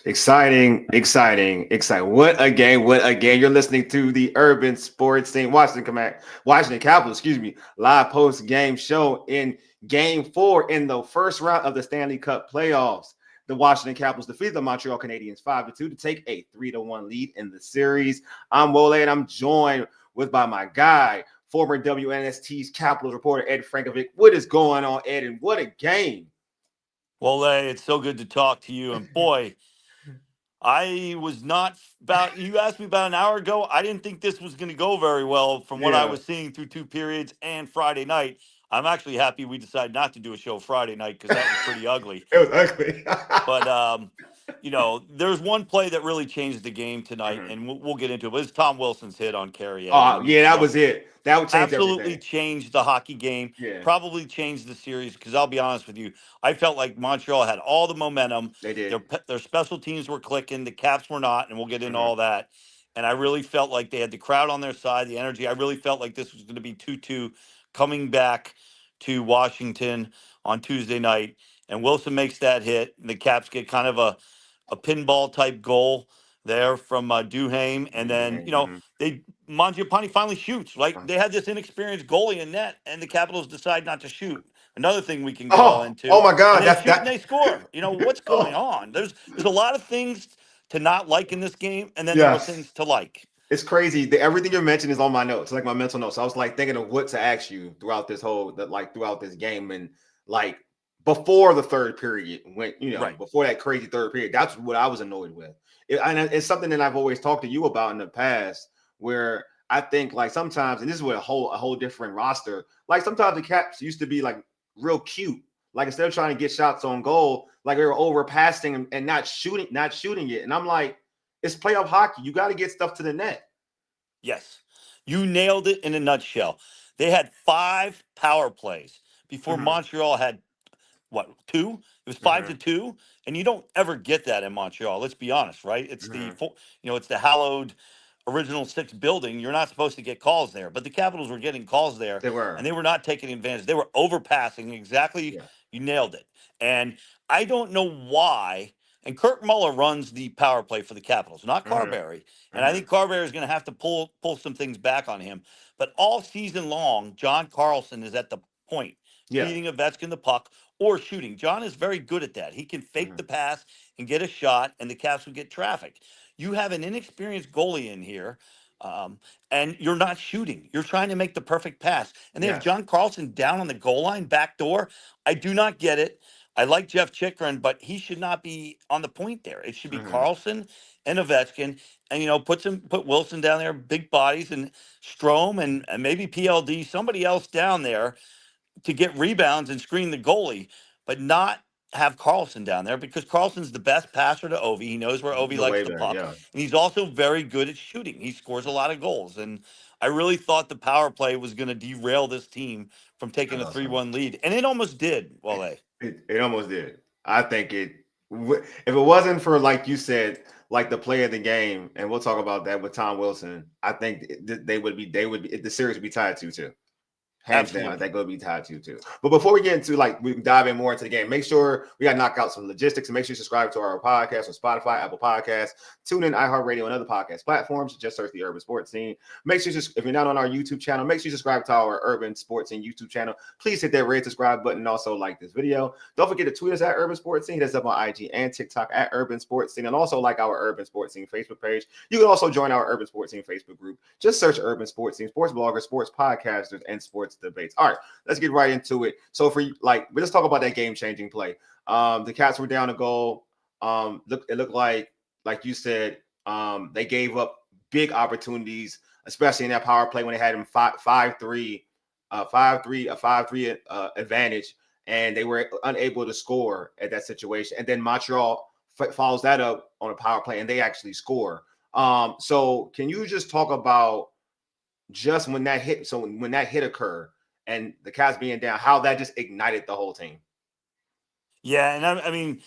Exciting, exciting, exciting. What a game, what a game. You're listening to the Urban Sports Team, Washington Capitals, live post game show in game 4 in the first round of the Stanley Cup playoffs. The Washington Capitals defeated the Montreal Canadiens 5-2 to take a 3-1 lead in the series. I'm Wole, and I'm joined by my guy, former WNST's Capitals reporter, Ed Frankovic. What is going on, Ed? And what a game. Well, it's so good to talk to you. And boy, I was not you asked me about an hour ago. I didn't think this was going to go very well from what I Yeah, was seeing through 2 periods and Friday night. I'm actually happy we decided not to do a show Friday night because that was pretty ugly. it was ugly. But, there's one play that really changed the game tonight, Mhm. and we'll get into it. But it's Tom Wilson's hit on Carrier. Oh, And, yeah, that was it. That would change absolutely everything. changed the hockey game, Yeah, probably changed the series because I'll be honest with you, I felt like Montreal had all the momentum. they Their did. their special teams were clicking, the Caps were not, and we'll get into Mhm. all that. And I really felt like they had the crowd on their side, the energy. I really felt like this was going to be 2-2 coming back to Washington on Tuesday night. And Wilson makes that hit, and the Caps get kind of a pinball type goal there from Duhaime. And then, Mhm. they Mangiapane finally shoots. Like they had this inexperienced goalie in net, and the Capitals decide not to shoot. Another thing we can go all Oh into, my and God, they that's shoot and that. they score. What's going Oh, on? There's a lot of things to not like in this game, and then there were yes. things to like. It's crazy. Everything you're mentioning is on my notes, like my mental notes. So I was like thinking of what to ask you throughout this game, and like before the third period, when Right. before that crazy third period, that's what I was annoyed with. And it's something that I've always talked to you about in the past, where I think like sometimes, and this is with a whole different roster. Like sometimes the Caps used to be like real cute. Like instead of trying to get shots on goal, like they were overpassing and not shooting it. And I'm like, it's playoff hockey. You got to get stuff to the net. Yes. You nailed it in a nutshell. They had 5 power plays before Hmm. Montreal had what, 2? It was 5 to Hmm. 2, and you don't ever get that in Montreal. Let's be honest, right? It's the Hmm. it's the hallowed original 6 building. You're not supposed to get calls there, but the Capitals were getting calls there, They and were. they were not taking advantage. They were overpassing exactly. Yeah. You nailed it. And I don't know why. And Kirk Muller runs the power play for the Capitals, not Hmm. Carberry. And I Hmm. think Carberry is going to have to pull some things back on him. But all season long, John Carlson is at the point, Yeah. feeding Ovechkin the puck or shooting. John is very good at that. He can fake Hmm. the pass and get a shot, and the Caps will get traffic. You have an inexperienced goalie in here, um, and you're not shooting. You're trying to make the perfect pass. And they have Yes. John Carlson down on the goal line, back door. I do not get it. I like Jeff Chikrin, but he should not be on the point there. It should be Hmm. Carlson and Ovechkin, and put Wilson down there, big bodies, and Strome and maybe PLD, somebody else down there to get rebounds and screen the goalie, but not have Carlson down there because Carlson's the best passer to Ovi. He knows where Ovi No likes way the there. puck, Yeah. and he's also very good at shooting. He scores a lot of goals, and I really thought the power play was going to derail this team from I taking a thought so. 3-1 lead, and it almost did. Wale. It almost did. I think if it wasn't for like you said, like the play of the game, and we'll talk about that with Tom Wilson. I think they would be the series would be tied 2-2. Hands down, I Absolutely. think it'll be tied to too. But before we get into like we can dive in more into the game, make sure we got to knock out some logistics and make sure you subscribe to our podcast on Spotify, Apple Podcasts, tune in, iHeartRadio, and other podcast platforms. Just search the Urban Sports Scene. Make sure if you're not on our YouTube channel, make sure you subscribe to our Urban Sports Scene YouTube channel. Please hit that red subscribe button and also like this video. Don't forget to tweet us at Urban Sports Scene. That's up on IG and TikTok at Urban Sports Scene, and also like our Urban Sports Scene Facebook page. You can also join our Urban Sports Scene Facebook group. Just search Urban Sports Scene, sports bloggers, sports podcasters, and sports debates. All right, let's get right into it. So let's talk about that game-changing play. The Cats were down a goal. It looked like you said, they gave up big opportunities, especially in that power play when they had him 5-3, 5-3 advantage, and they were unable to score at that situation. And then Montreal follows that up on a power play, and they actually score. So can you just talk about just when that hit? So when that hit occurred and the Cavs being down, how that just ignited the whole team. Yeah, and I mean,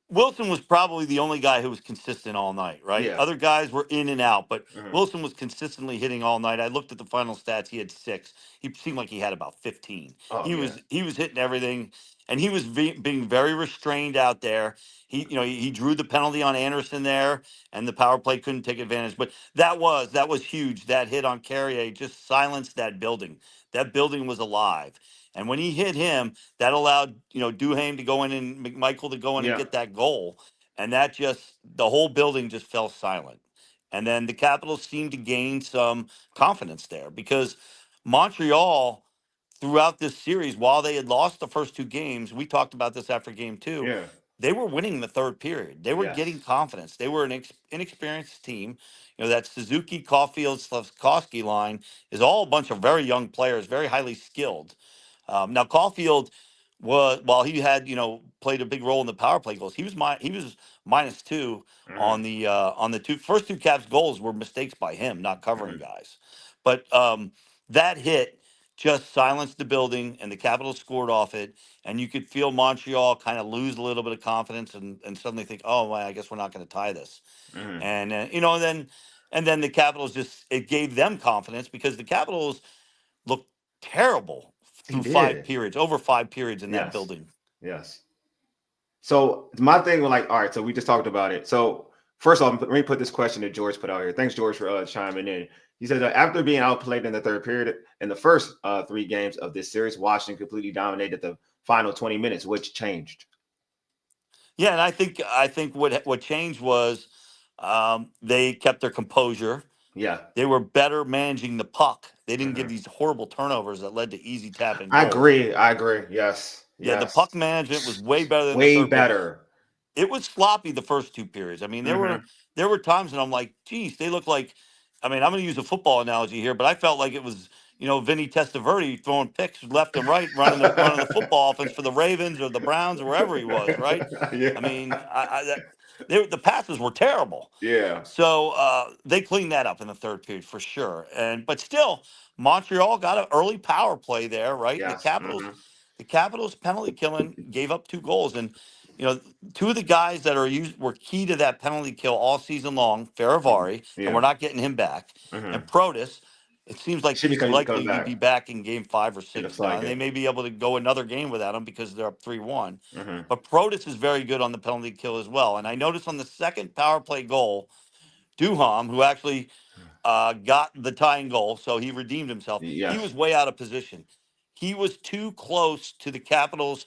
Wilson was probably the only guy who was consistent all night, right? Yeah. Other guys were in and out, but Hmm. Wilson was consistently hitting all night. I looked at the final stats; he had 6. He seemed like he had about 15. Oh He yeah. was he was hitting everything, and he was being very restrained out there. he drew the penalty on Anderson there, and the power play couldn't take advantage. But that was huge. That hit on Carrier just silenced that building. That building was alive. And when he hit him, that allowed, Duhaime to go in and McMichael to go in and Yeah. get that goal. And that just, the whole building just fell silent. And then the Capitals seemed to gain some confidence there because Montreal, throughout this series, while they had lost the first two games, we talked about this after game two, Yeah. they were winning the third period. They were getting Yes. confidence. They were an inexperienced team. That Suzuki, Caulfield, Slavkovsky line is all a bunch of very young players, very highly skilled. Now Caulfield was, while he had played a big role in the power play goals, he was -2 Hmm. on the first two Caps goals were mistakes by him, not covering Hmm. guys. But that hit just silenced the building, and the Capitals scored off it, and you could feel Montreal kind of lose a little bit of confidence and suddenly think, oh, well, I guess we're not going to tie this. Hmm. And then the Capitals, just it gave them confidence because the Capitals looked terrible He through five did. periods, over 5 periods in that Yes. building. Yes. So my thing was like, all right, so we just talked about it. So first off, let me put this question that George put out here. Thanks, George, for chiming in. He said that after being outplayed in the third period in the first three games of this series, Washington completely dominated the final 20 minutes, which changed. Yeah, and I think what changed was they kept their composure. Yeah, They were better managing the puck. They didn't give hmm, these horrible turnovers that led to easy tap and I goals. agree. I agree. Yes, Yeah, the yes, puck management was way better than the way third period. better. It was sloppy the first two periods. I mean, there were Hmm. there were times when I'm like, geez, they look like. I mean, I'm going to use a football analogy here, but I felt like it was Vinny Testaverde throwing picks left and right, running the football offense for the Ravens or the Browns or wherever he was. Right? I Yeah, mean, the passes were terrible. yeah, So they cleaned that up in the third period for sure. But still, Montreal got an early power play there, right? And the yes, Capitals, the Capitals penalty killing gave up two goals, and you know two of the guys that were key to that penalty kill all season long, Faravari, and we're yeah. not getting him back, and Hmm. Protus. It seems like Should be he's coming likely to be back. back in game 5 or 6 It looks now, like and they it. may be able to go another game without him because they're up 3-1. Hmm. But Protus is very good on the penalty kill as well. And I noticed on the second power play goal, Duham, who actually got the tying goal, so he redeemed himself. He Yes. was way out of position. He was too close to the Capitals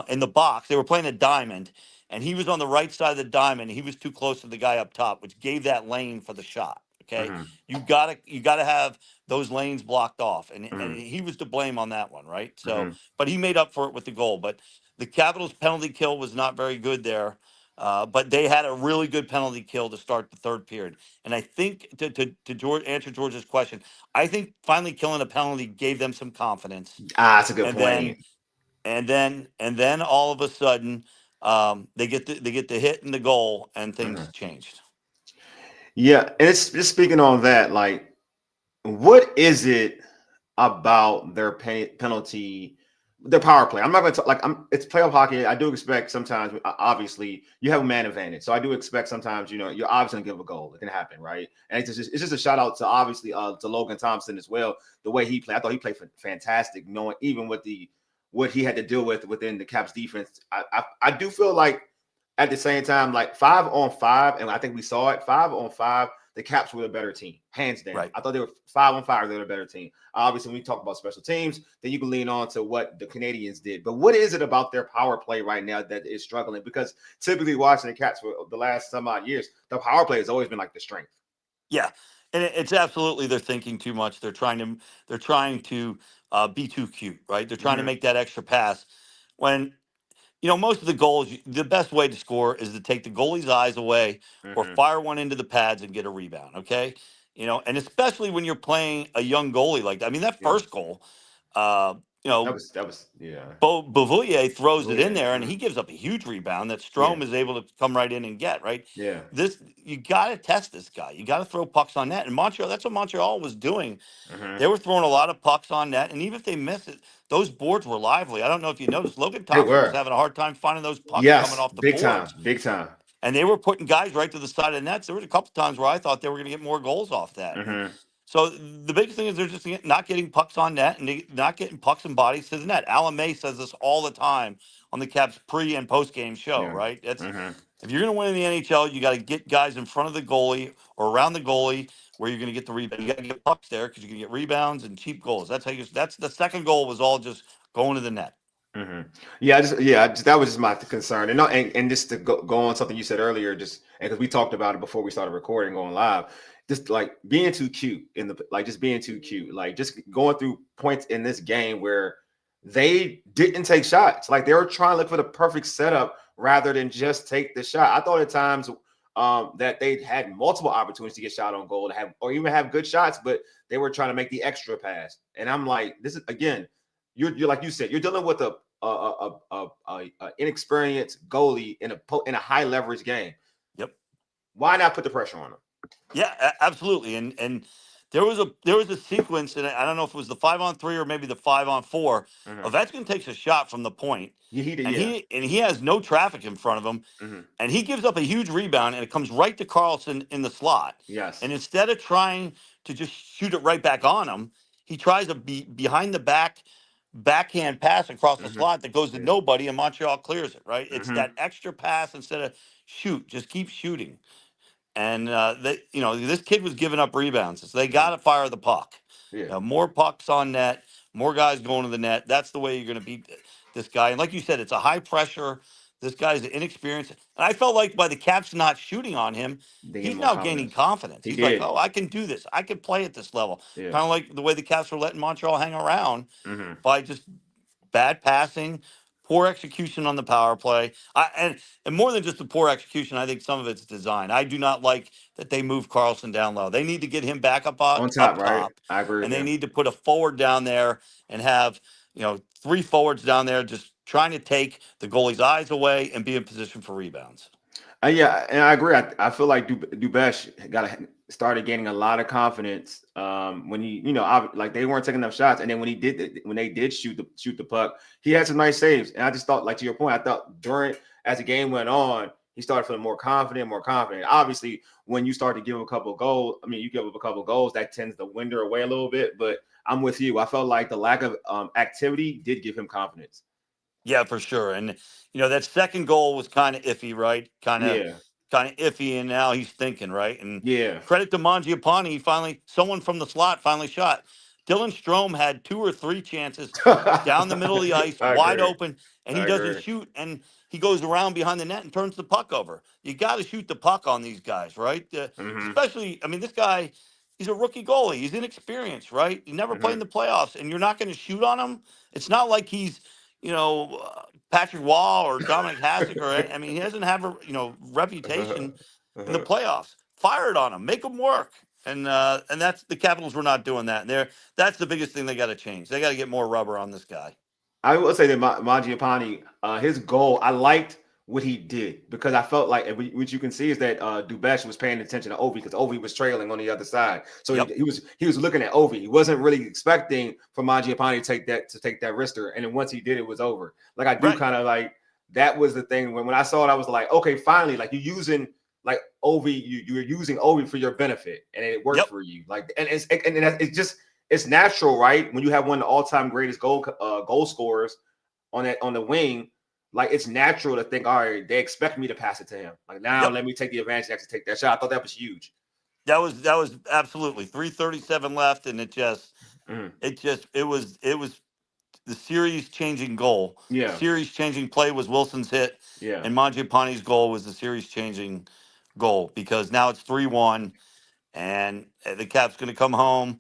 in the box. They were playing a diamond, and he was on the right side of the diamond. He was too close to the guy up top, which gave that lane for the shot. Okay, Hmm. you gotta have those lanes blocked off, and Hmm. he was to blame on that one, right? So, Hmm. but he made up for it with the goal. But the Capitals' penalty kill was not very good there. But they had a really good penalty kill to start the third period. And I think to George answer George's question, I think finally killing a penalty gave them some confidence. Ah, that's a good And point. then and then all of a sudden, they get the hit and the goal, and things Mhm. changed. Yeah, and it's just speaking on that, like, what is it about their penalty, their power play? I'm not going to like. It's playoff hockey. I do expect sometimes. Obviously, you have a man advantage, so I do expect sometimes. You're obviously going to give a goal. It can happen, right? And it's just a shout out to obviously to Logan Thompson as well. The way he played, I thought he played fantastic. Knowing even with what he had to deal with within the Caps defense, I do feel like at the same time, like 5-on-5, and I think we saw it 5-on-5. The Caps were the better team, hands down. Right. I thought they were 5-on-5. They were the better team. Obviously, when we talk about special teams, then you can lean on to what the Canadians did. But what is it about their power play right now that is struggling? Because typically, watching the Caps for the last some odd years, the power play has always been like the strength. Yeah, and it's absolutely they're thinking too much. They're trying to be too cute, right? They're trying to Mm-hmm, make that extra pass when most of the goals, the best way to score is to take the goalie's eyes away or mm-hmm. fire one into the pads and get a rebound. Okay. And especially when you're playing a young goalie like that. I mean, that Yeah, first goal, uh, you know, that was yeah. Beauvillier throws Oh it in yeah, there and mm-hmm. he gives up a huge rebound that Yeah, Strome is able to come right in and get, right? yeah. You got to test this guy. You got to throw pucks on net. And Montreal, that's what Montreal was doing. Mm-hmm. They were throwing a lot of pucks on net, and even if they missed it, those boards were lively. I don't know if you noticed, Logan They Thompson was were. having a hard time finding those pucks coming Yes, off the big time, boards, big time. and they were putting guys right to the side of the nets. There was a couple times where I thought they were going to get more goals off that, and Mm-hmm. so the biggest thing is they're just not getting pucks on net and not getting pucks and bodies to the net. Alan May says this all the time on the Caps pre and post game show, Yeah. right? That's Mm-hmm. if you're going to win in the NHL, you got to get guys in front of the goalie or around the goalie where you're going to get the rebound. You got to get pucks there because you can get rebounds and cheap goals. That's how you. That's the second goal was all just going to the net. Mm-hmm. Yeah, that was just my concern. And no, and just to go on something you said earlier, just because we talked about it before we started recording, going live, just like being too cute just being too cute, like just going through points in this game where they didn't take shots, like they were trying to look for the perfect setup rather than just take the shot. I thought at times that they had multiple opportunities to get shot on goal, to have or even have good shots, but they were trying to make the extra pass. And I'm like, this is again. You're like you said, you're dealing with a inexperienced goalie in a high leverage game. Yep. Why not put the pressure on him? Yeah, absolutely. And there was a sequence, and I don't know if it was the 5-on-3 or maybe the 5-on-4. Mm-hmm. Ovechkin takes a shot from the point, Yeah, he did. and Yeah. he has no traffic in front of him, Mm-hmm. and he gives up a huge rebound, and it comes right to Carlson in the slot. Yes. And instead of trying to just shoot it right back on him, he tries a behind the backhand pass across the Mm-hmm. slot that goes to nobody, and Montreal clears it. Right? It's Mm-hmm. that extra pass instead of shoot. Just keep shooting. And this kid was giving up rebounds, so they got to fire the puck. Yeah. More pucks on net, more guys going to the net. That's the way you're going to beat this guy. And like you said, it's a high pressure. This guy's inexperienced, and I felt like by the Caps not shooting on him, They gave he's him more now gaining confidence. He He's like, did. "Oh, I can do this. I can play at this level." Yeah. Kind of like the way the Caps were letting Montreal hang around Mm-hmm. by just bad passing, poor execution on the power play. And more than just the poor execution, I think some of it's design. I do not like that they move Carlson down low. They need to get him back up On top, right? top, I agree with and they you. need to put a forward down there and have 3 forwards down there just trying to take the goalie's eyes away and be in position for rebounds. Yeah, and I agree. I feel like Dubesh started gaining a lot of confidence when he, like they weren't taking enough shots, and then when they did shoot the puck, he had some nice saves. And I just thought, like to your point, I thought as the game went on, he started feeling more confident. Obviously, when you start to give him a couple of goals, you give up a couple of goals, that tends to winder away a little bit. But I'm with you. I felt like the lack of activity did give him confidence. Yeah, for sure. And that second goal was kind of iffy, right? Kind of iffy, and now he's thinking, right? And Yeah. credit to Mangiapane, someone from the slot finally shot. Dylan Strome had 2 or 3 chances down the middle of the ice, wide open, and he doesn't shoot, and he goes around behind the net and turns the puck over. You got to shoot the puck on these guys, right? Especially, this guy, he's a rookie goalie. He's inexperienced, right? He never played in the playoffs, and you're not going to shoot on him. It's not like he's Patrick Wall or Dominic Hasek, he doesn't have a reputation in the playoffs. Fire it on him, make him work, and that's the Capitals were not doing that. And that's the biggest thing they got to change. They got to get more rubber on this guy. I will say that Mangiapane, his goal, I liked what he did because I felt like what you can see is that Dubesh was paying attention to Ovi because Ovi was trailing on the other side. So he was looking at Ovi. He wasn't really expecting for Mangiapane to take that wrister. And then once he did, it was over. Like I do kind of like that was the thing when I saw it, I was like, okay, finally, like you're using like Ovi, you're using Ovi for your benefit, and it worked for you. Like and it's natural, right? When you have one of the all-time greatest goal scorers on the wing. Like it's natural to think, all right, they expect me to pass it to him. Like now, let me take the advantage and actually take that shot. I thought that was huge. That was absolutely 3:37 left, and it was the series changing goal. Yeah, the series changing play was Wilson's hit. Yeah, and Mangiapane's goal was the series changing goal because now it's 3-1, and the Caps going to come home.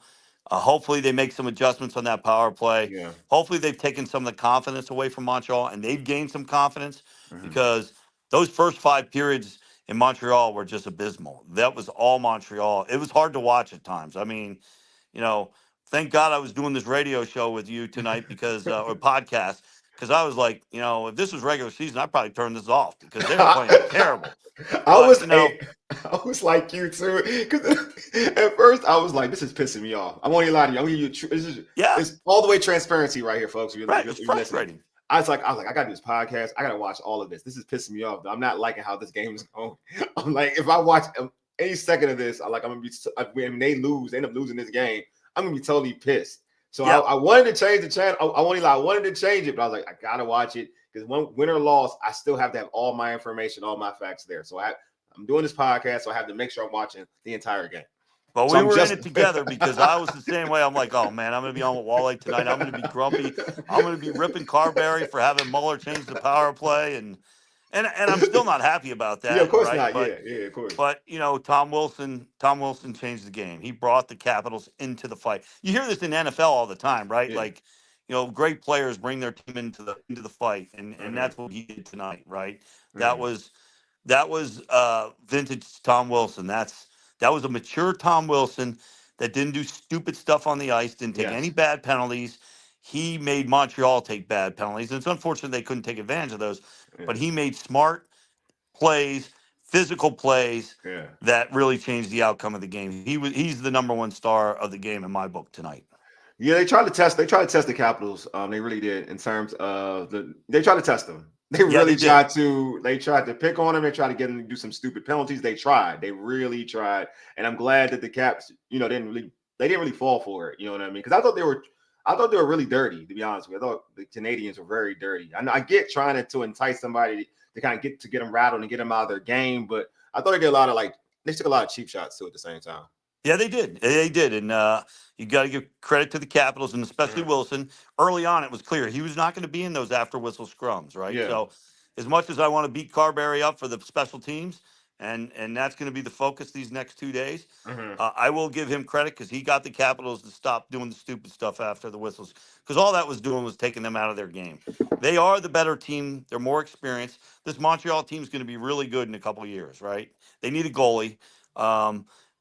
Hopefully they make some adjustments on that power play. Yeah. Hopefully they've taken some of the confidence away from Montreal and they've gained some confidence because those first 5 periods in Montreal were just abysmal. That was all Montreal. It was hard to watch at times. Thank God I was doing this radio show with you tonight because or podcast because I was like, if this was regular season, I'd probably turn this off because they were playing terrible. I was like you too. Because at first I was like, this is pissing me off. I won't even lie to you. I'm gonna give you it's all the way transparency right here, folks. It's frustrating. I was like, I gotta do this podcast. I gotta watch all of this. This is pissing me off. I'm not liking how this game is going. I'm like, if I watch any second of this, I'm gonna be when they end up losing this game, I'm gonna be totally pissed. So I wanted to change the channel. I wanted to change it, but I was like, I gotta watch it. because win or loss, I still have to have all my information, all my facts there. So I'm doing this podcast, so I have to make sure I'm watching the entire game. Well, So we I'm were in just it together because I was the same way. I'm like, oh man, I'm going to be on with Wale tonight. I'm going to be grumpy. I'm going to be ripping Carberry for having Mueller change the power play, and I'm still not happy about yeah, of that, course right? not. Yeah, yeah, of course. But Tom Wilson changed the game. He brought the Capitals into the fight. You hear this in NFL all the time, right? Yeah. Like, great players bring their team into the fight, and Mm-hmm. that's what he did tonight, right? That Mm-hmm. was that was vintage Tom Wilson. That was a mature Tom Wilson that didn't do stupid stuff on the ice, didn't take any Yes. bad penalties. He made Montreal take bad penalties. And it's unfortunate they couldn't take advantage of those, Yeah. but he made smart plays, physical plays Yeah. that really changed the outcome of the game. He's the number one star of the game in my book tonight. Yeah, they tried to test. They tried to test the Capitals. They really did in terms of They tried to test them. They Yeah, they really did. tried to. They tried to pick on them. They tried to get them to do some stupid penalties. They tried. They really tried. And I'm glad that the Caps, they didn't really fall for it. You know what I mean? Because I thought they were really dirty. To be honest with you, I thought the Canadians were very dirty. I get trying to entice somebody to kind of get them rattled and get them out of their game, but I thought they did a lot of they took a lot of cheap shots too at the same time. Yeah, they did. They did. And you got to give credit to the Capitals and especially Mm-hmm. Wilson. Early on, it was clear he was not going to be in those after whistle scrums, right? Yeah. So, as much as I want to beat Carberry up for the special teams, and that's going to be the focus these next 2 days, Mm-hmm. I will give him credit because he got the Capitals to stop doing the stupid stuff after the whistles because all that was doing was taking them out of their game. They are the better team. They're more experienced. This Montreal team is going to be really good in a couple of years, right? They need a goalie.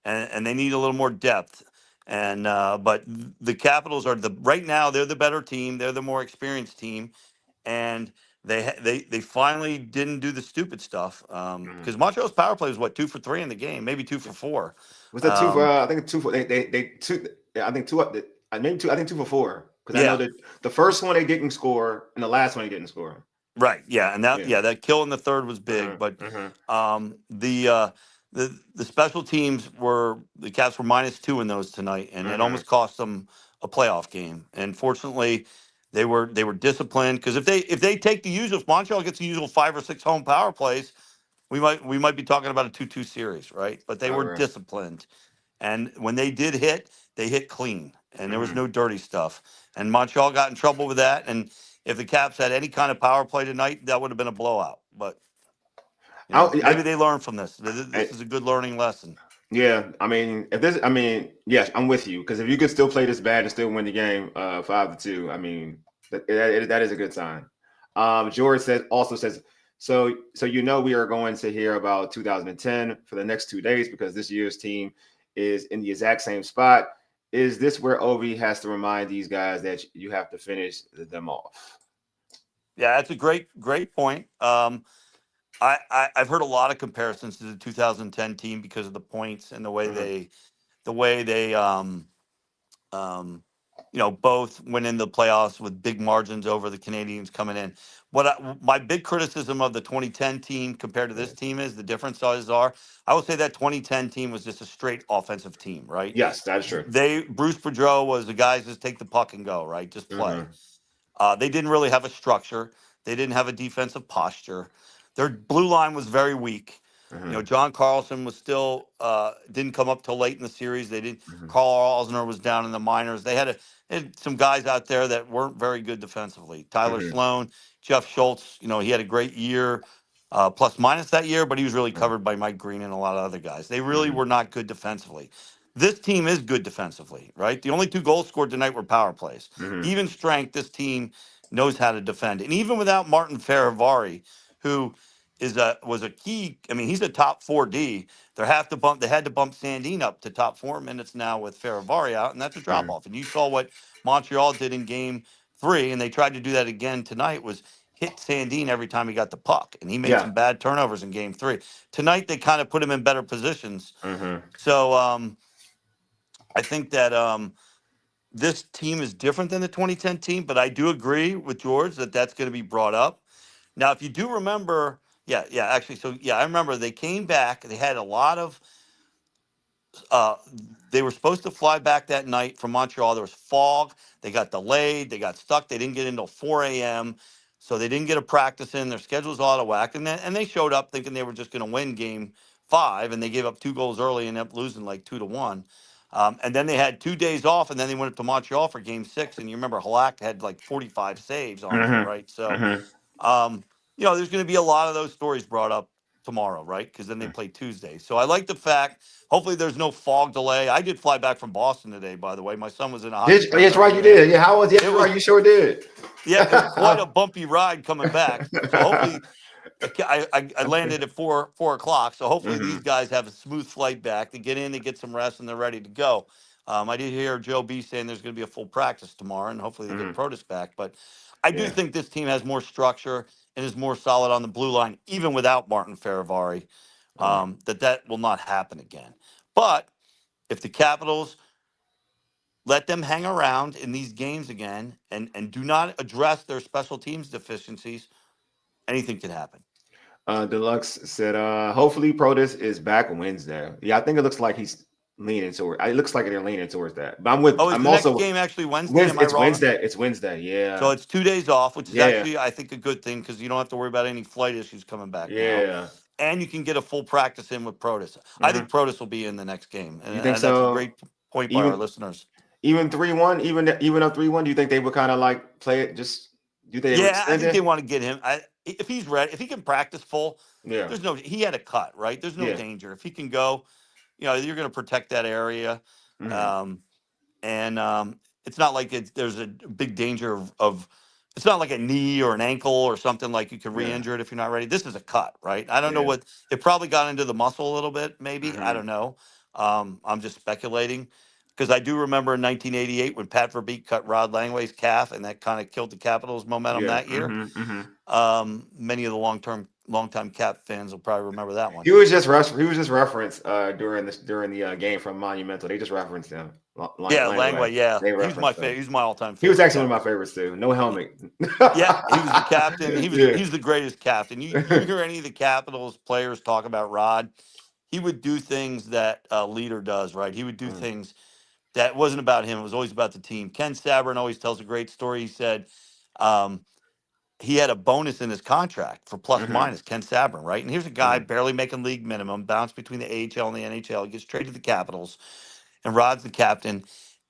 And they need a little more depth. And but the Capitals are right now they're the better team. They're the more experienced team, and they finally didn't do the stupid stuff. Mm-hmm. Because Montreal's power play was what 2 for 3 in the game, maybe 2 for 4. Was that two for? Um, I think two for they two. Yeah, I think two up. Maybe two. I think 2 for 4 because I know yeah, that the first one they didn't score and the last one they didn't score. right. Yeah, and Yeah. that kill in the third was big, but Mm-hmm. Mm-hmm. the special teams the Caps were -2 in those tonight, and it Mm-hmm. almost cost them a playoff game. And fortunately, they were disciplined because if they take the usual, if Montreal gets the usual 5 or 6 home power plays, we might be talking about a 2-2 series, right? But they All were right. disciplined, and when they did hit, they hit clean, and there was Mm-hmm. no dirty stuff. And Montreal got in trouble with that. And if the Caps had any kind of power play tonight, that would have been a blowout. But maybe they learned from this. I, This is a good learning lesson. yeah. Yes, I'm with you because if you can still play this bad and still win the game, 5-2, I mean, that is a good sign. George says. So we are going to hear about 2010 for the next 2 days because this year's team is in the exact same spot. Is this where Ovi has to remind these guys that you have to finish them off? Yeah, that's a great point. I've heard a lot of comparisons to the 2010 team because of the points and the way Mm-hmm. they both went in the playoffs with big margins over the Canadians coming in. My big criticism of the 2010 team compared to this Yeah. team is the differences are. I would say that 2010 team was just a straight offensive team, right? Yes, that's true. Bruce Boudreau was the guys just take the puck and go, right? Just play. Mm-hmm. They didn't really have a structure. They didn't have a defensive posture. Their blue line was very weak. Mm-hmm. John Carlson was still didn't come up till late in the series. They didn't. Mm-hmm. Carl Osner was down in the minors. They had some guys out there that weren't very good defensively. Tyler Mm-hmm. Sloan, Jeff Schultz. He had a great year, plus minus that year, but he was really covered by Mike Green and a lot of other guys. They really Mm-hmm. were not good defensively. This team is good defensively, right? The only 2 goals scored tonight were power plays. Mm-hmm. Even strength, this team knows how to defend. And even without Martin Ferravari, who was a key. I mean, he's a top 4D. They had to bump Sandin up to top 4 minutes now with Ferravari out, and that's a drop Mm-hmm. off. And you saw what Montreal did in Game 3, and they tried to do that again tonight. Was hit Sandin every time he got the puck, and he made Yeah. some bad turnovers in Game 3. Tonight they kind of put him in better positions. Mm-hmm. So I think that this team is different than the 2010 team, but I do agree with George that that's going to be brought up. Now, if you do remember, actually, so yeah, I remember they came back. They had a lot of. Uh, they were supposed to fly back that night from Montreal. There was fog. They got delayed. They got stuck. They didn't get until 4 a.m. So they didn't get a practice in. Their schedule's all out of whack. And they showed up thinking they were just going to win game 5, and they gave up 2 goals early and ended up losing like 2-1. And then they had 2 days off, and then they went up to Montreal for game 6. And you remember Halak had like 45 saves on there, Mm-hmm. right? So, Mm-hmm. there's going to be a lot of those stories brought up tomorrow, right? Because then they play Tuesday. So I like the fact, hopefully there's no fog delay. I did fly back from Boston today, by the way. My son was in a hockey Did That's tournament right, over you there. did. Yeah, how was? Yeah, It you're right. was You sure did. Yeah, it was quite a bumpy ride coming back. So hopefully, I landed at 4 o'clock. So hopefully these Mm-hmm. guys have a smooth flight back. They get in, they get some rest, and they're ready to go. I did hear Joe B saying there's going to be a full practice tomorrow, and hopefully they get Mm-hmm. Protus back. But I do Yeah. think this team has more structure and is more solid on the blue line, even without Martin Feravari. Mm. That will not happen again. But if the Capitals let them hang around in these games again and do not address their special teams deficiencies, anything can happen. Deluxe said, hopefully Protus is back Wednesday. Yeah, I think it looks like he's leaning toward. It looks like they're leaning towards that. But Oh, is I'm the next also game actually Wednesday? Am Wednesday. I It's wrong? Wednesday. It's Wednesday. So Yeah. it's 2 days off, which is Yeah. actually, I think, a good thing because you don't have to worry about any flight issues coming back now. Yeah. And you can get a full practice in with Protus. I think Hmm. Protus will be in the next game. And, You think and that's a great so? point by our Even listeners. even 3-1, even up 3-1. Do you think they would kind of like play it? Just do you think they would Yeah, I extend think they it? want to get him. If he's ready, if he can practice full, Yeah. he had a cut, right? There's no Yeah. danger. If he can go, you're going to protect that area. Hmm. Um, and it's not like there's a big danger of it's not like a knee or an ankle or something like you could Yeah. re-injure it if you're not ready. This is a cut, right? I don't know Yeah. what it probably got into the muscle a little bit, maybe. I Hmm. don't know. I'm just speculating because I do remember in 1988 when Pat Verbeek cut Rod Langway's calf, and that kind of killed the Capitals' momentum Yeah. that year. Hmm. Hmm. Many of the longtime Cap fans will probably remember that one. He was just referenced during the game from Monumental. They just referenced him. Yeah, Langway. Langway. Yeah, They he was my referenced him. favorite. He's my all-time He was favorite actually one Cap. of my favorites too. No helmet. Yeah, he was the captain. Yeah. He's the greatest captain. You hear any of the Capitals players talk about Rod? He would do things that a leader does, right? He would do Mm, things that wasn't about him. It was always about the team. Ken Sabrin always tells a great story. He said um, he had a bonus in his contract for plus mhm, minus. Ken Sabrin, right? And here's a guy mm, barely making league minimum, bounced between the AHL and the NHL. He gets traded to the Capitals, and Rod's the captain.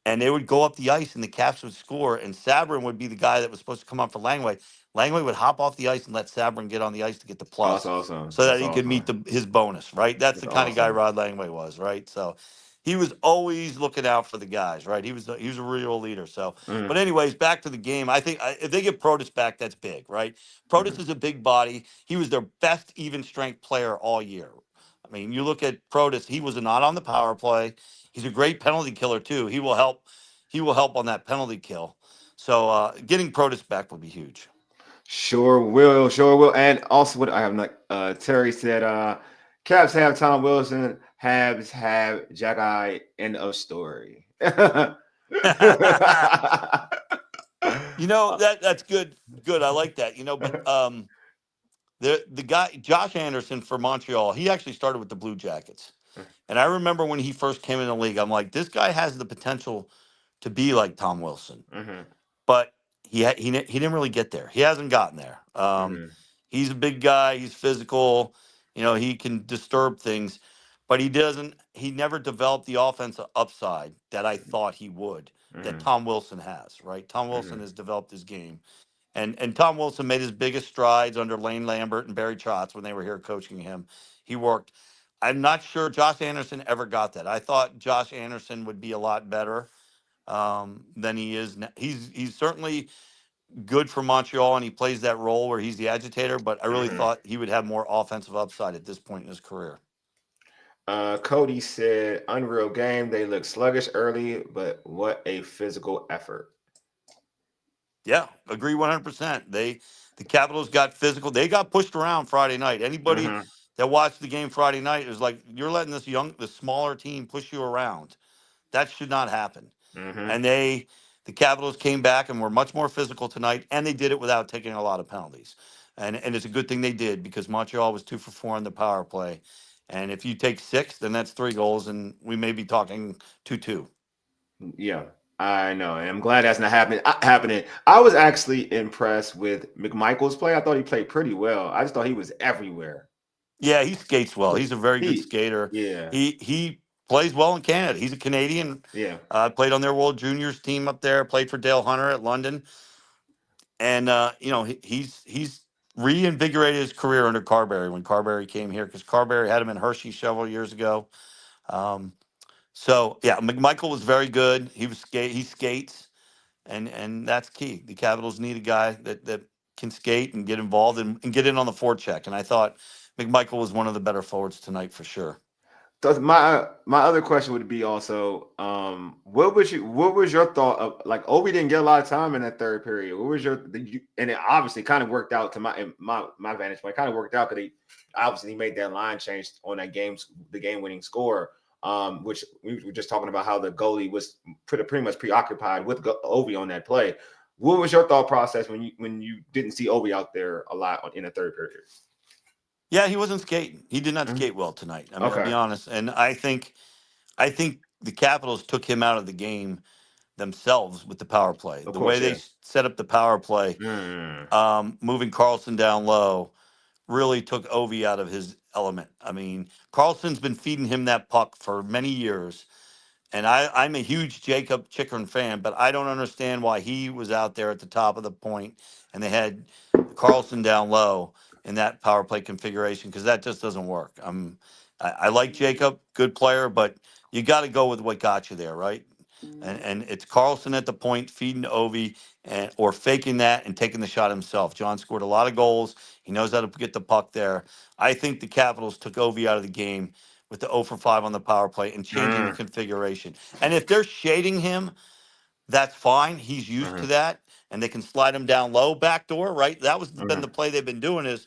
And they would go up the ice, and the Caps would score, and Sabrin would be the guy that was supposed to come on for Langway. Langway would hop off the ice and let Sabrin get on the ice to get the oh, that's plus, awesome. so that That's he could meet awesome. his bonus. Right, that's That's the kind of guy awesome. Rod Langway was. Right, so he was always looking out for the guys. Right, he was a real leader. So, but Mm, anyways, back to the game. I think if they get Protus back, that's big. Right, Protus mhm, is a big body. He was their best even strength player all year. I mean, you look at Protus; he was not on the power play. He's a great penalty killer too. He will help. He will help on that penalty kill. So getting Protus back would be huge. sure will. Sure will. And also, what I have not. Terry said, Caps have Tom Wilson. Habs have Jack Eye. End of story. That's good. Good. I like that. But the guy Josh Anderson for Montreal, he actually started with the Blue Jackets. And I remember when he first came in the league, I'm like, this guy has the potential to be like Tom Wilson. Mhm, But he didn't really get there. He hasn't gotten there. mhm, He's a big guy. He's physical. He can disturb things, but he doesn't. He never developed the offensive upside that I thought he would. That mhm, Tom Wilson has. Right. Tom Wilson mhm. has developed his game, and Tom Wilson made his biggest strides under Lane Lambert and Barry Trotz when they were here coaching him. He worked. I'm not sure Josh Anderson ever got that. I thought Josh Anderson would be a lot better than he is now. He's certainly good for Montreal, and he plays that role where he's the agitator. But I really Mhm. thought he would have more offensive upside at this point in his career. Cody said, "Unreal game. They look sluggish early, but what a physical effort." Yeah, agree 100%. The Capitals got physical. They got pushed around Friday night. Anybody Mhm, that watched the game Friday night is like, you're letting the smaller team push you around. That should not happen. mhm. And the Capitals came back and were much more physical tonight, and they did it without taking a lot of penalties. And it's a good thing they did because Montreal was 2 for 4 on the power play. And if you take 6, then that's 3 goals, and we may be talking 2-2. Yeah. I know, and I'm glad that's not happening. I was actually impressed with McMichael's play. I thought he played pretty well. I just thought he was everywhere. Yeah, he skates well. He's a very good He, skater. yeah, He plays well in Canada. He's a Canadian. yeah. Played on their World Juniors team up there. Played for Dale Hunter at London, and he's reinvigorated his career under Carberry when Carberry came here because Carberry had him in Hershey several years ago. Um, so yeah, McMichael was very good. He skates, and that's key. The Capitals need a guy that can skate and get involved and get in on the forecheck. And I thought McMichael was one of the better forwards tonight for sure. My other question would be also, what was your thought of like Obi didn't get a lot of time in that third period? What was and it obviously kind of worked out to my vantage point. Kind of worked out because he made that line change on the game winning score. Which we were just talking about how the goalie was pretty much preoccupied with Obi on that play. What was your thought process when you didn't see Obi out there a lot in the third period? Yeah, he wasn't skating. He did not Mhm. skate well tonight. I mean, I'll be Okay, honest. And I think the Capitals took him out of the game themselves with the power play. of The way course, they yeah. set up the power play, Mm, moving Carlson down low, really took Ovi out of his element. I mean, Carlson's been feeding him that puck for many years. And I'm a huge Jacob Chikrin fan, but I don't understand why he was out there at the top of the point and they had Carlson down low in that power play configuration because that just doesn't work. I like Jacob, good player, but you got to go with what got you there, right? And it's Carlson at the point feeding Ovi or faking that and taking the shot himself. John scored a lot of goals. He knows how to get the puck there. I think the Capitals took Ovi out of the game with the 0 for 5 on the power play and changing the mm, configuration. And if they're shading him, that's fine. He's used to mhm, that, and they can slide him down low backdoor, right? That was been mhm, the play they've been doing is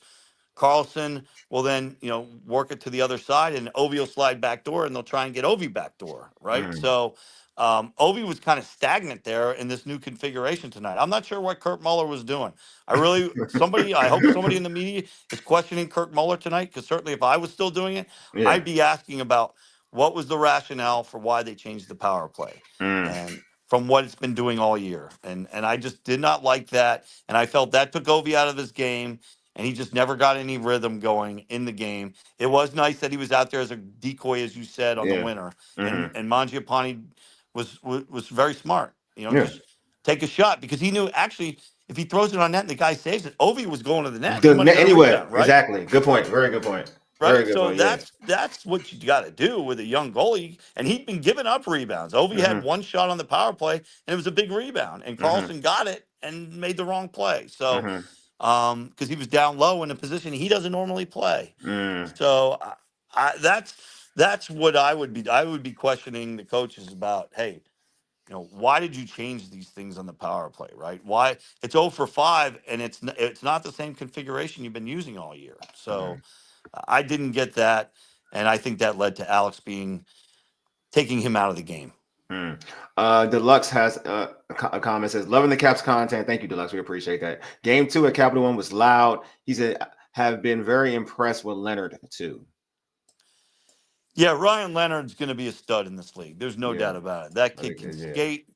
Carlson will then, work it to the other side, and Ovi will slide backdoor, and they'll try and get Ovi backdoor, right? mm. So Ovi was kind of stagnant there in this new configuration tonight. I'm not sure what Kurt Muller was doing. I hope somebody in the media is questioning Kurt Muller tonight, because certainly if I was still doing it, Yeah. I'd be asking about what was the rationale for why they changed the power play, Mm, and from what it's been doing all year, and I just did not like that, and I felt that took Ovi out of his game and he just never got any rhythm going in the game. It was nice that he was out there as a decoy, as you said, on the yeah. winner. And Mhm. and Mangiapane was very smart. Yeah. Just take a shot because he knew actually if he throws it on net and the guy saves it, Ovi was going to the net. He might have got a Anyway, rebound, right? exactly. Good point. Very good point. Very Right. good So point. Yeah. that's what you got to do with a young goalie. And he'd been giving up rebounds. Ovi had Mhm. one shot on the power play, and it was a big rebound. And Mhm. Carlson got it and made the wrong play. So Mhm. because he was down low in a position he doesn't normally play. Mm. So that's what I would be questioning the coaches about. Hey, why did you change these things on the power play, right? Why it's 0 for 5 and it's not the same configuration you've been using all year. So Mhm. I didn't get that, and I think that led to Alex taking him out of the game. Mm. Deluxe has a comment says, loving the Caps content. Thank you, Deluxe. We appreciate that. Game 2 at Capital One was loud. He said, have been very impressed with Leonard too. Yeah, Ryan Leonard's going to be a stud in this league. There's no Yeah. doubt about it. That I kid think, can yeah. skate.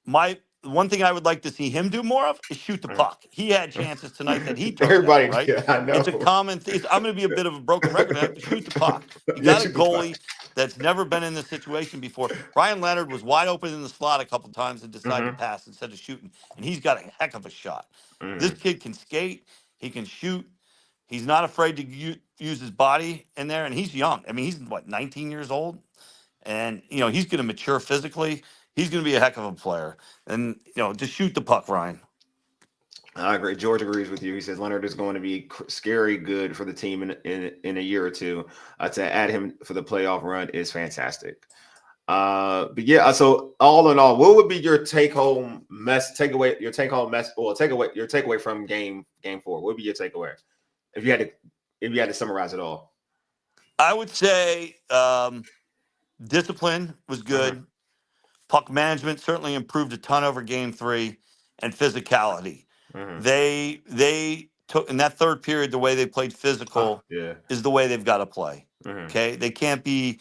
My one thing I would like to see him do more of is shoot the Mhm. puck. He had chances tonight that he turned down, Everybody, right? yeah, I It's a know. common thing. I'm going to be a bit of a broken record tonight, but shoot the puck. You Yeah, got a shoot the puck. goalie that's never been in this situation before. Ryan Leonard was wide open in the slot a couple times and decided to Mm-hmm. pass instead of shooting, and he's got a heck of a shot. This Mm-hmm. kid can skate. He can shoot. He's not afraid to use his body in there, and he's young. I mean, he's what 19 years old, and he's going to mature physically. He's going to be a heck of a player, and just shoot the puck, Ryan. I agree. George agrees with you. He says Leonard is going to be scary good for the team in a year or two. To add him for the playoff run is fantastic. But yeah, so all in all, what would be your take home takeaway your takeaway from game 4? What would be your takeaway if you had to summarize it all? I would say discipline was Mm-hmm. good. Puck management certainly improved a ton over game 3, and physicality. Mm-hmm. They took in that third period the way they played Oh, physical yeah. is the way they've got to play. Mm-hmm. Okay, they can't be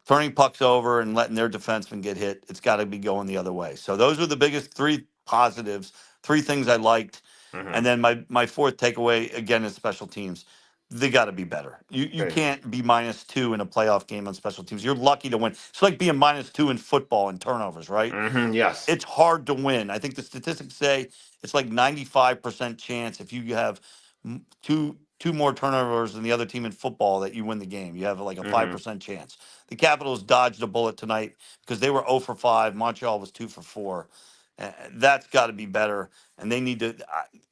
turning pucks over and letting their defensemen get hit. It's got to be going the other way. So those are the biggest three positives, three things I liked. And then my fourth takeaway again is special teams. They got to be better. You Okay. can't be -2 in a playoff game on special teams. You're lucky to win. It's like being -2 in football in turnovers, right? Yes. It's hard to win. I think the statistics say it's like 95% chance if you have two more turnovers than the other team in football that you win the game. You have like a 5% chance. The Capitals dodged a bullet tonight because they were 0 for 5. Montreal was 2 for 4. That's got to be better. And they need to.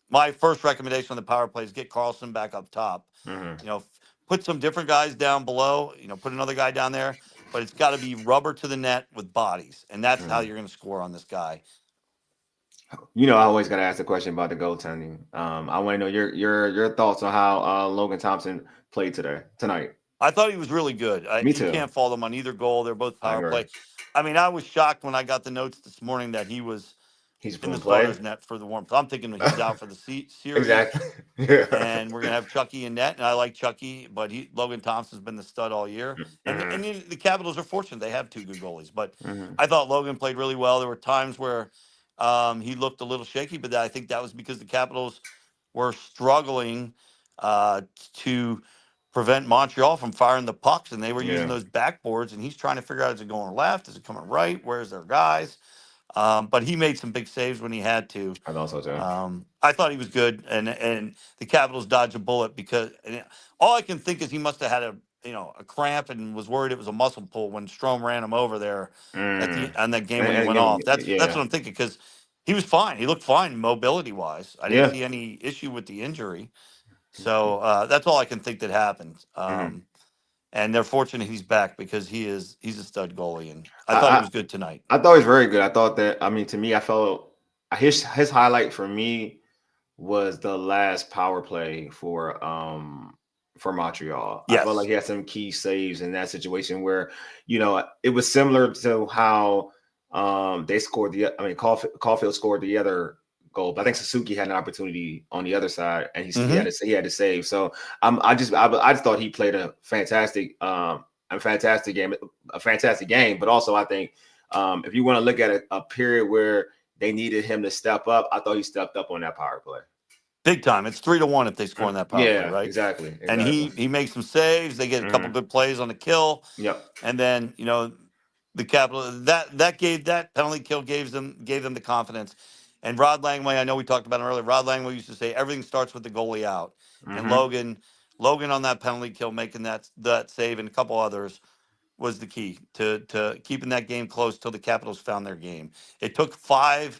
My first recommendation on the power play is get Carlson back up top. You know, put some different guys down below. You know, put another guy down there. But it's got to be rubber to the net with bodies, and that's how you're going to score on this guy. You know, I always got to ask the question about the goaltending. I want to know your thoughts on how Logan Thompson played tonight. I thought he was really good. Me You too. can't fault him on either goal. They're both I power agree. play. I mean, I was shocked when I got the notes this morning that he was He's in the going to play. starter's net for the warmth. I'm thinking he's out for the series. Exactly. Yeah. And we're gonna have Chucky in net, and I like Chucky, but Logan Thompson's been the stud all year. And the Capitals are fortunate; they have two good goalies. But I thought Logan played really well. There were times where he looked a little shaky, but I think that was because the Capitals were struggling to prevent Montreal from firing the pucks, and they were using Yeah. those backboards. And he's trying to figure out, is it going left? Is it coming right? Where's their guys? But he made some big saves when he had to. I thought so too. I thought he was good, and the Capitals dodged a bullet because all I can think is he must have had a cramp and was worried it was a muscle pull when Strome ran him over there on that game when he went off. That's what I'm thinking because he was fine. He looked fine mobility wise. I didn't Yeah. see any issue with the injury, so that's all I can think that happened. And they're fortunate he's back because he's a stud goalie, and I thought he was good tonight. I thought he was very good. I thought that, I mean, to me, I felt his highlight for me was the last power play for Montreal. I felt like Yes. he had some key saves in that situation where, you know, it was similar to how they scored Caulfield scored the other goal, but I think Suzuki had an opportunity on the other side, and he had to save. So I just thought he played a fantastic game, but also I think if you want to look at a period where they needed him to step up, I thought he stepped up on that power play. Big time. It's 3-1 if they score on that power play, right? Exactly. And he makes some saves. They get a couple good plays on the kill. Yep. And then, the Capital that penalty kill gave them the confidence. And Rod Langway, I know we talked about him earlier. Rod Langway used to say everything starts with the goalie out. And Logan on that penalty kill, making that save and a couple others was the key to keeping that game close till the Capitals found their game. It took 5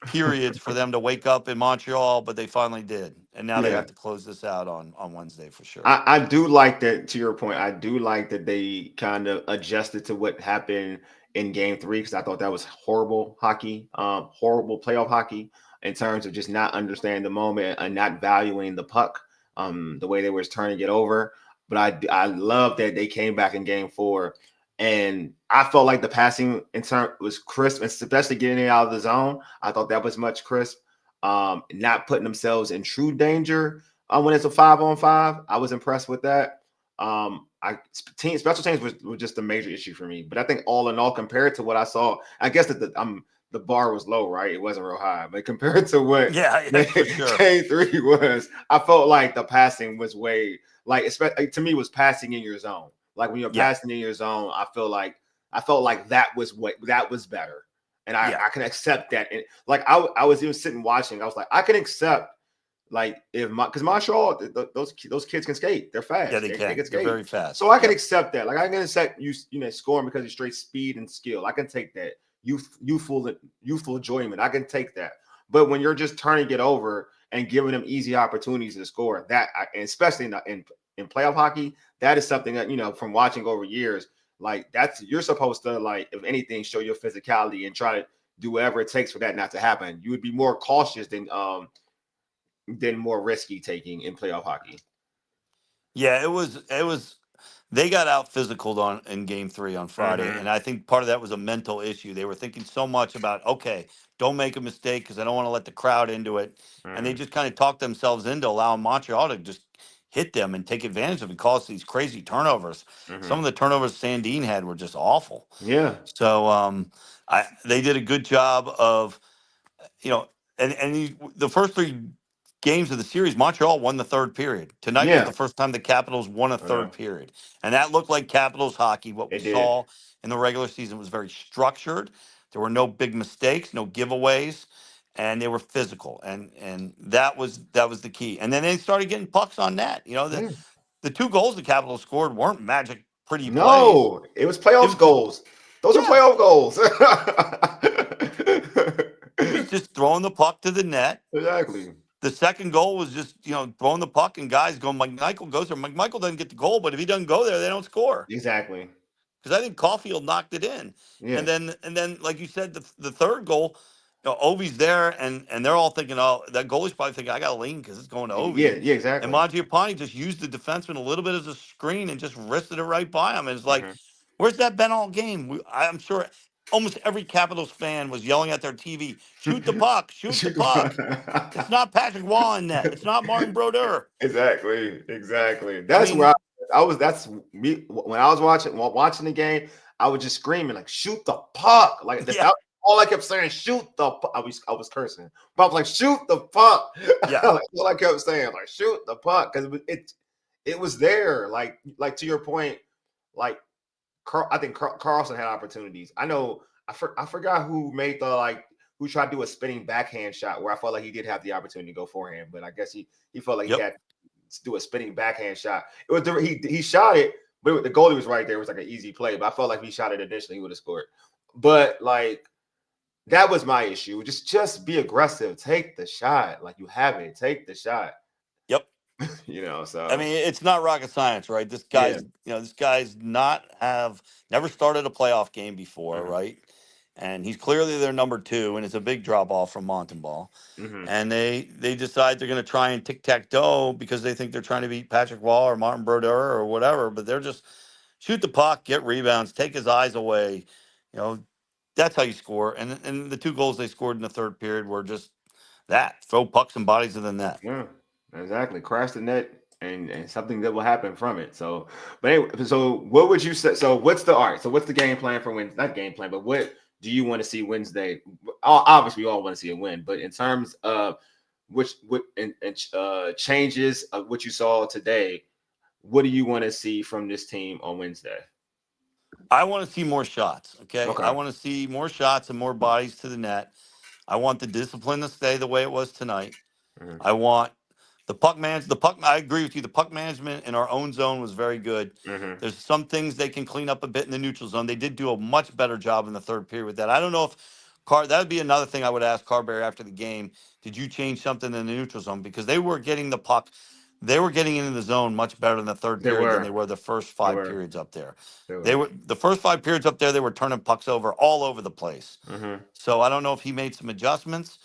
periods for them to wake up in Montreal, but they finally did. And now they have to close this out on Wednesday for sure. I do like that, to your point. I do like that they kind of adjusted to what happened in game 3, because I thought that was horrible hockey, horrible playoff hockey in terms of just not understanding the moment and not valuing the puck the way they were turning it over. But I love that they came back in game 4. And I felt like the passing in turn was crisp, especially getting it out of the zone. I thought that was much crisp. Not putting themselves in true danger when it's a 5-on-5. I was impressed with that. Special teams was just a major issue for me. But I think all in all, compared to what I saw, I guess that the bar was low, right? It wasn't real high. But compared to what for sure. game 3 was, I felt like the passing was way, like, especially to me, was passing in your zone. Like when you're passing in your zone, I felt like that was better. And I can accept that. And like I was even sitting watching, I was like, I can accept, like, because Montreal, those kids can skate. They're fast. Yeah, they can. Skate. They're very fast. So I can accept that. Like I can accept you scoring because of straight speed and skill. I can take that. Youthful enjoyment. I can take that. But when you're just turning it over and giving them easy opportunities to score, and especially in playoff hockey, that is something that, from watching over years, like you're supposed to, like, if anything, show your physicality and try to do whatever it takes for that not to happen. You would be more cautious than more risky taking in playoff hockey. Yeah, it was they got out physical in game 3 on Friday. And I think part of that was a mental issue. They were thinking so much about, okay, don't make a mistake because I don't want to let the crowd into it. And they just kind of talked themselves into allowing Montreal to just hit them and take advantage of it, cause these crazy turnovers. Some of Hmm. the turnovers Sandin had were just awful. Yeah. So they did a good job of, you know, the first three games of the series, Montreal won the third period. Tonight was Yeah. the first time the Capitals won a I know. third period, and that looked like Capitals hockey. What we It did. saw in the regular season was very structured. There were no big mistakes, no giveaways, and they were physical, and that was the key. And then they started getting pucks on net. Yeah. The two goals the Capitals scored weren't magic pretty plays. No, it was It playoffs was just goals. Those are yeah, playoff goals. it was just throwing the puck to the net. Exactly. The second goal was just, throwing the puck and guys going, McMichael goes there. McMichael doesn't get the goal, but if he doesn't go there, they don't score. Exactly. Because I think Caulfield knocked it in. Yeah. And then like you said, the third goal, Ovi's there and they're all thinking, oh, that goalie's probably thinking, I got to lean because it's going to Yeah. Ovi. Yeah. And Exactly. Mangiapane just used the defenseman a little bit as a screen and just wristed it right by him. And it's like, Hmm. where's that been all game? I'm sure almost every Capitals fan was yelling at their TV, shoot the puck, shoot the puck. It's not Patrick Waugh in net. It's not Martin Brodeur. Exactly. Exactly. I That's where mean, I was. That's me when I was watching the game. I was just screaming like, "Shoot the puck!" Like yeah, all I kept saying, "Shoot the puck." I was cursing, but I was like, "Shoot the puck!" yeah, Like, all I kept saying, like, "Shoot the puck," because it was there. Like to your point, like I think Carlson had opportunities. I know I forgot who made who tried to do a spinning backhand shot where I felt like he did have the opportunity to go forehand, but I guess he felt like he yep. had to do a spinning backhand shot. It was he shot it, but the goalie was right there. It was like an easy play, but I felt like if he shot it initially, he would have scored. But like that was my issue. Just be aggressive. Take the shot. Like you have it. Take the shot. Yep. I So mean, it's not rocket science, right? yeah. This guy's never started a playoff game before, Hmm. right? And he's clearly their number two, and it's a big drop off from Montembeault. Hmm. And they decide they're going to try and tic tac toe because they think they're trying to beat Patrick Wall or Martin Brodeur or whatever. But they're just shoot the puck, get rebounds, take his eyes away. You know, that's how you score. And the two goals they scored in the third period were just that throw pucks and bodies in the net. Yeah, exactly. Crash the net and something that will happen from it. So, but anyway, so what would you say? So, what's the art? So, what's the game plan for Wednesday? Not game plan, but what do you want to see Wednesday? Obviously, we all want to see a win, but in terms of changes of what you saw today, what do you want to see from this team on Wednesday? I want to see more shots. Okay. I Okay. want to see more shots and more bodies to the net. I want the discipline to stay the way it was tonight. Hmm. I want the puck. I agree with you. The puck management in our own zone was very good. Hmm. There's some things they can clean up a bit in the neutral zone. They did do a much better job in the third period with that. I don't know if that would be another thing I would ask Carberry after the game. Did you change something in the neutral zone? Because they were getting the puck, they were getting into the zone much better in the third They period than they were. were the first They five were. periods up there. They They were. were the first five periods up there, they were turning pucks over all over the place. Hmm. So I don't know if he made some adjustments,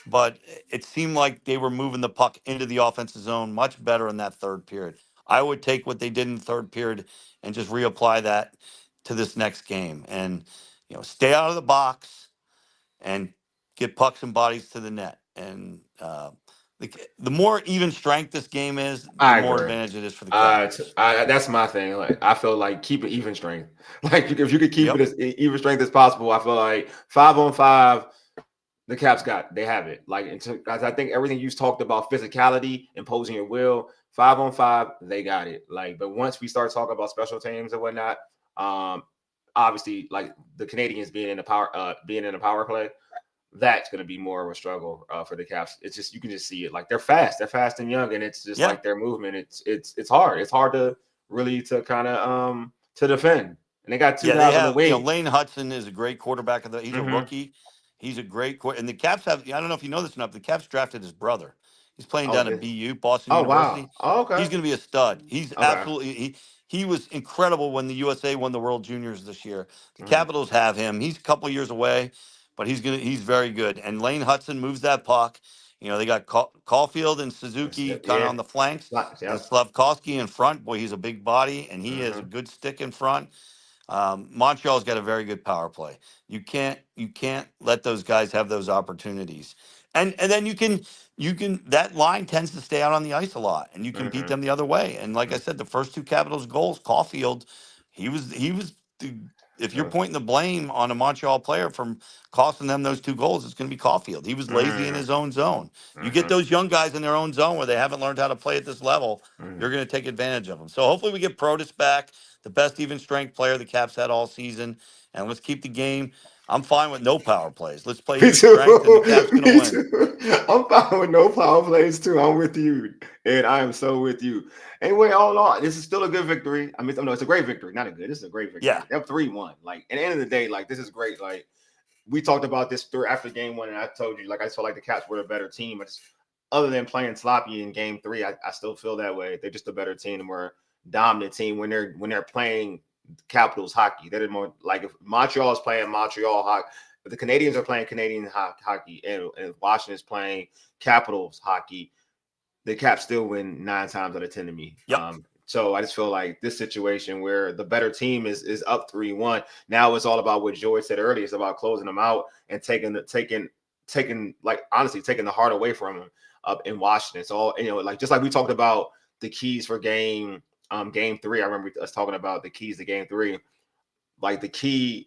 but it seemed like they were moving the puck into the offensive zone much better in that third period. I would take what they did in the third period and just reapply that to this next game and stay out of the box and get pucks and bodies to the net. And the more even strength this game is, the I more agree. advantage it is for the Capitals. That's my thing. Like I feel like keep it even strength. Like if you could keep it Yep. as even strength as possible, I feel like 5-on-5, the Caps they have it. Like as I think everything you talked about physicality, imposing your will, 5-on-5, they got it. Like, but once we start talking about special teams and whatnot, um, obviously like the Canadians being in the power play, that's going to be more of a struggle for the Caps. It's just you can just see it. Like they're fast and young, and it's just Yeah. like their movement. It's hard. It's hard to really to kind of to defend. And they got two Yeah, they guys on the have, wing. Lane Hudson is a great quarterback. He's a Hmm. rookie. He's a great and the Caps have, I don't know if you know this or not, but the Caps drafted his brother. He's playing Oh, down at this. BU, Boston Oh, wow. University. Oh, He's okay. going to be a stud. He's Okay. absolutely, he was incredible when the USA won the World Juniors this year. The Hmm. Capitals have him. He's a couple years away, but he's very good. And Lane Hudson moves that puck. They got Caulfield and Suzuki kind of Yeah. on the flanks and Yep. Slavkovsky in front. Boy, he's a big body and he has a Hmm. good stick in front. Montreal's got a very good power play. You can't let those guys have those opportunities. And then you can that line tends to stay out on the ice a lot, and you can beat Mm-hmm. them the other way. And like I said, the first two Capitals goals, Caulfield, he was the, if you're pointing the blame on a Montreal player from costing them those two goals, it's going to be Caulfield. He was lazy in his own zone. You get Mm-hmm. those young guys in their own zone where they haven't learned how to play at this level, Mm-hmm. you're going to take advantage of them. So hopefully we get Protas back, the best even strength player the Caps had all season, and let's keep the game. I'm fine with no power plays. Let's play Me even strength, and the Caps too. going to Me win. too. I'm fine with no power plays too. I'm with you, and I am so with you. Anyway, all in all, this is still a good victory. I mean, no, it's a great victory, not a good. This is a great victory. Yeah. They're 3-1. Like at the end of the day, like this is great. Like we talked about this through after game one, and I told you, like I felt like the Caps were a better team. I just, other than playing sloppy in game three, I still feel that way. They're just a better team and we're a dominant team when they're playing Capitals hockey. They're more like if Montreal is playing Montreal hockey. If the Canadians are playing Canadian hockey and Washington is playing Capitals hockey, the Caps still win 9 times out of 10 to me. Yep. So I just feel like this situation where the better team is up 3-1. Now it's all about what George said earlier. It's about closing them out and taking like honestly taking the heart away from them up in Washington. So all, like just like we talked about the keys for game 3. I remember us talking about the keys to game 3. Like the key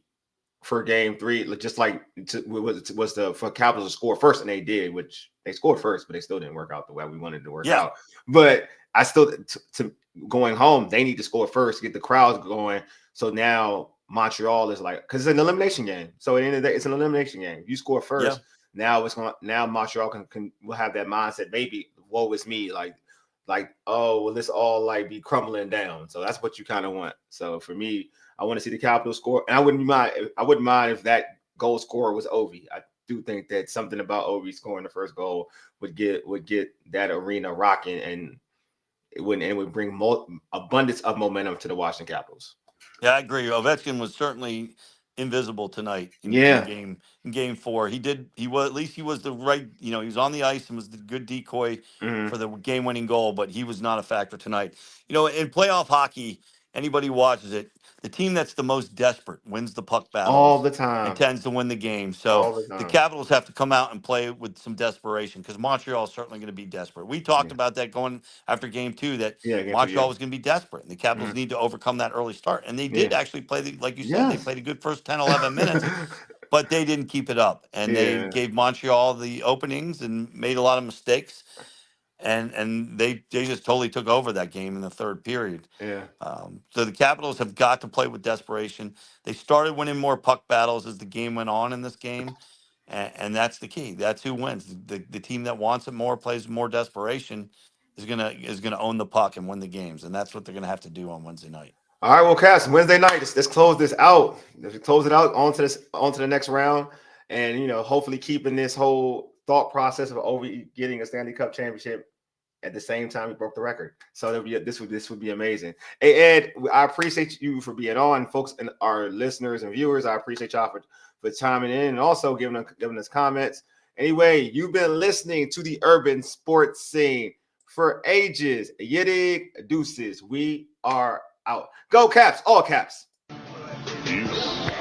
for game 3, just like was for Capitals to score first, and they did, which they scored first, but they still didn't work out the way we wanted it to work out. But I still to going home, they need to score first, get the crowds going. So now Montreal is like, because it's an elimination game. So at the end of the day, it's an elimination game. You score first, now Montreal will have that mindset. Maybe woe is me, like oh well, this all like be crumbling down. So that's what you kind of want. So for me, I want to see the Capitals score, and I wouldn't mind if that goal scorer was Ovi. I do think that something about Ovi scoring the first goal would get that arena rocking, and it would bring abundance of momentum to the Washington Capitals. Yeah, I agree. Ovechkin was certainly invisible tonight in game 4. He was, at least he was the right, he was on the ice and was the good decoy for the game winning goal, but he was not a factor tonight. In playoff hockey, anybody who watches it, the team that's the most desperate wins the puck all battles the and time. tends to win the game. So All the the time. Capitals have to come out and play with some desperation because Montreal is certainly going to be desperate. We talked about that going after game 2, that Game 2, Montreal was going to be desperate, and the Capitals need to overcome that early start. And they did actually play, like you said, they played a good first 10, 11 minutes, but they didn't keep it up. And they gave Montreal the openings and made a lot of mistakes. And they just totally took over that game in the third period. So the Capitals have got to play with desperation. They started winning more puck battles as the game went on in this game, and that's the key. That's who wins. The team that wants it more, plays more desperation, is gonna own the puck and win the games, and that's what they're gonna have to do on Wednesday night. All right, well, Cass, Wednesday night. Let's close this out. Let's close it out onto the next round, and hopefully keeping this whole thought process of getting a Stanley Cup championship at the same time we broke the record. So this would be amazing. Hey Ed, I appreciate you for being on, folks, and our listeners and viewers. I appreciate y'all for chiming in and also giving us comments. Anyway, you've been listening to the Urban Sports Scene for ages. Yidig deuces. We are out. Go Caps, all Caps. Peace.